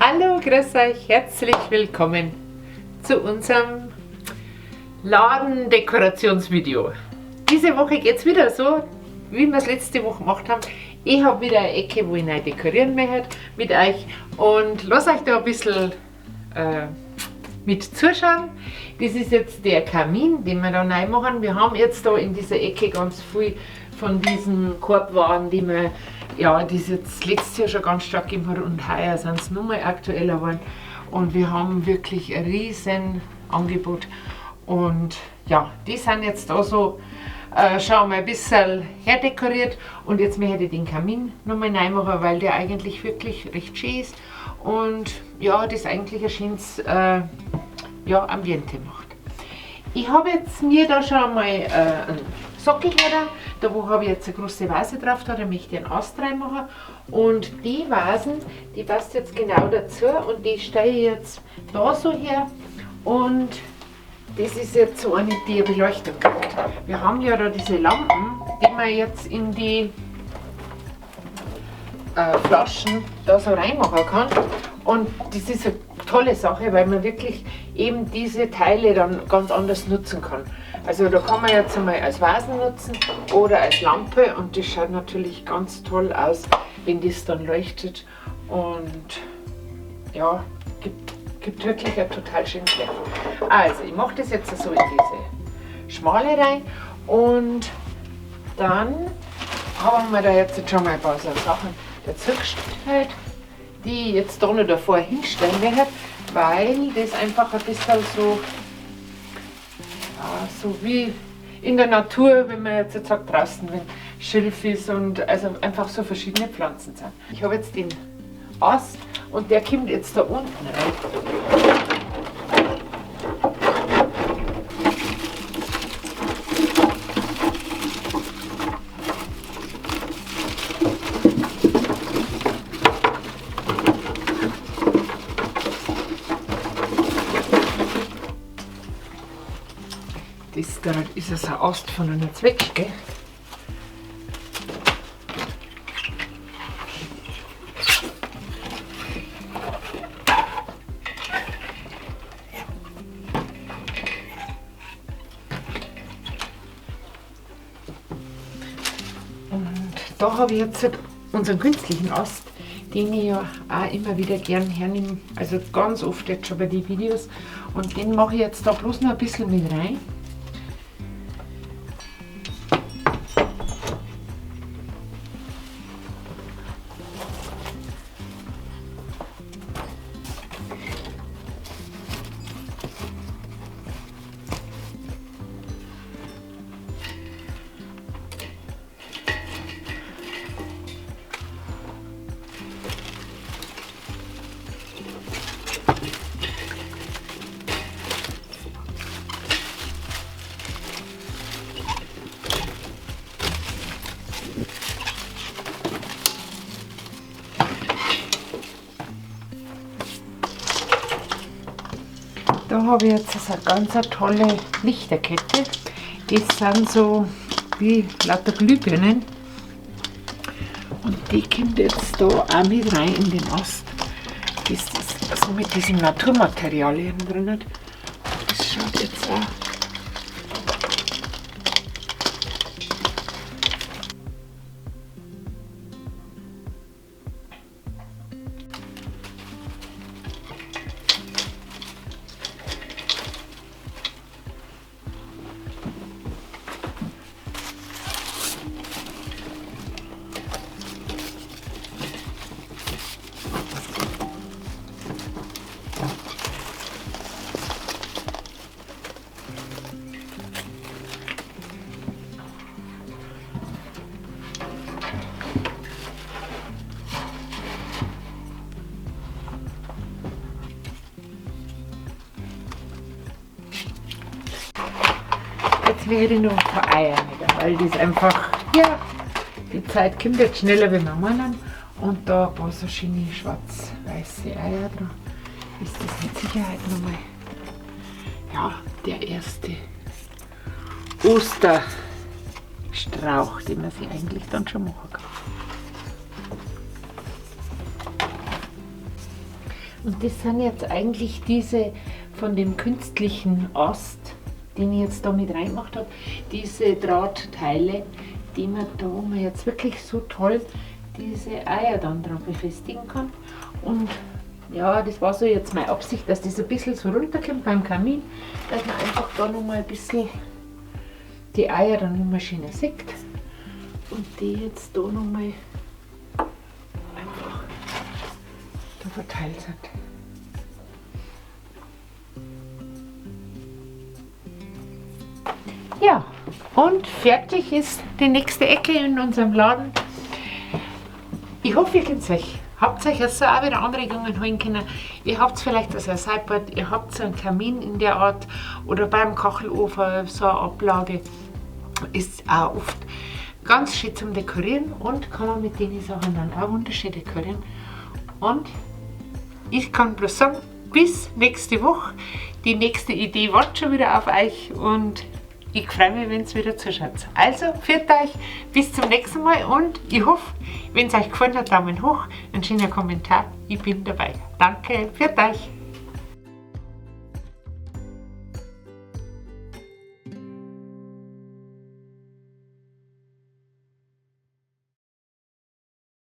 Hallo, grüß euch, herzlich willkommen zu unserem Ladendekorationsvideo. Diese Woche geht es wieder so, wie wir es letzte Woche gemacht haben. Ich habe wieder eine Ecke, wo ich neu dekorieren möchte mit euch und lasst euch da ein bisschen mit zuschauen. Das ist jetzt der Kamin, den wir da neu machen. Wir haben jetzt da in dieser Ecke ganz viel von diesen Korbwaren, die wir, ja, die es jetzt letztes Jahr schon ganz stark gegeben hat und heuer sind es nochmal aktueller geworden. Und wir haben wirklich ein riesen Angebot. Und ja, die sind jetzt da so schon mal ein bisschen herdekoriert. Und jetzt möchte ich den Kamin nochmal neu machen, weil der eigentlich wirklich recht schön ist. Und ja, das eigentlich ein schönes Ambiente macht. Ich habe jetzt mir da schon mal einen Sockel her, da wo habe ich jetzt eine große Vase drauf, da möchte ich einen Ast reinmachen. Und die Vasen, die passt jetzt genau dazu und die stelle ich jetzt da so her. Und das ist jetzt so eine, die Beleuchtung kriegt. Wir haben ja da diese Lampen, die man jetzt in die Flaschen da so reinmachen kann. Und das ist eine tolle Sache, weil man wirklich eben diese Teile dann ganz anders nutzen kann. Also da kann man jetzt einmal als Vasen nutzen oder als Lampe und das schaut natürlich ganz toll aus, wenn das dann leuchtet und ja, gibt wirklich ein total schönes Licht. Also ich mache das jetzt so in diese Schmale rein und dann haben wir da jetzt schon mal ein paar so Sachen dazu gestellt, die ich jetzt da noch davor hinstellen werde, weil das einfach ein bisschen so, ja, so wie in der Natur, wenn man jetzt sagt draußen, wenn Schilf ist und also einfach so verschiedene Pflanzen sind. Ich habe jetzt den Ast und der kommt jetzt da unten rein. Da ist es ein Ast von einer Zwetschge. Und da habe ich jetzt unseren künstlichen Ast, den ich ja auch immer wieder gern hernehme, also ganz oft jetzt schon bei den Videos. Und den mache ich jetzt da bloß noch ein bisschen mit rein. Da habe ich jetzt eine ganz tolle Lichterkette. Das sind so wie lauter Glühbirnen. Und die kommt jetzt da auch mit rein in den Ast. Das ist also mit diesen Naturmaterialien drin. Das schaut jetzt auch. Jetzt werde ich noch vereiern, weil das einfach, ja, die Zeit kommt jetzt schneller, wie wir meinen. Und da ein paar so schöne schwarz-weiße Eier dran. Ist das mit Sicherheit nochmal, ja, der erste Osterstrauch, den man sich eigentlich dann schon machen kann. Und das sind jetzt eigentlich diese von dem künstlichen Ast, den ich jetzt da mit reingemacht habe, diese Drahtteile, die man da, wo man jetzt wirklich so toll diese Eier dann dran befestigen kann. Und ja, das war so jetzt meine Absicht, dass das ein bisschen so runterkommt beim Kamin, dass man einfach da nochmal ein bisschen die Eier dann nochmal schöner sieht. Und die jetzt da nochmal einfach da verteilt sind. Ja, und fertig ist die nächste Ecke in unserem Laden. Ich hoffe, ihr könnt euch. Habt euch jetzt auch wieder Anregungen holen können. Ihr habt vielleicht also ein Sideboard, ihr habt so einen Kamin in der Art oder beim Kachelofen so eine Ablage. Ist auch oft ganz schön zum Dekorieren und kann man mit den Sachen dann auch wunderschön dekorieren. Und ich kann bloß sagen, bis nächste Woche. Die nächste Idee wartet schon wieder auf euch und ich freue mich, wenn ihr wieder zuschaut. Also, pfiat euch, bis zum nächsten Mal und ich hoffe, wenn es euch gefallen hat, Daumen hoch, ein schöner Kommentar, ich bin dabei. Danke, pfiat euch.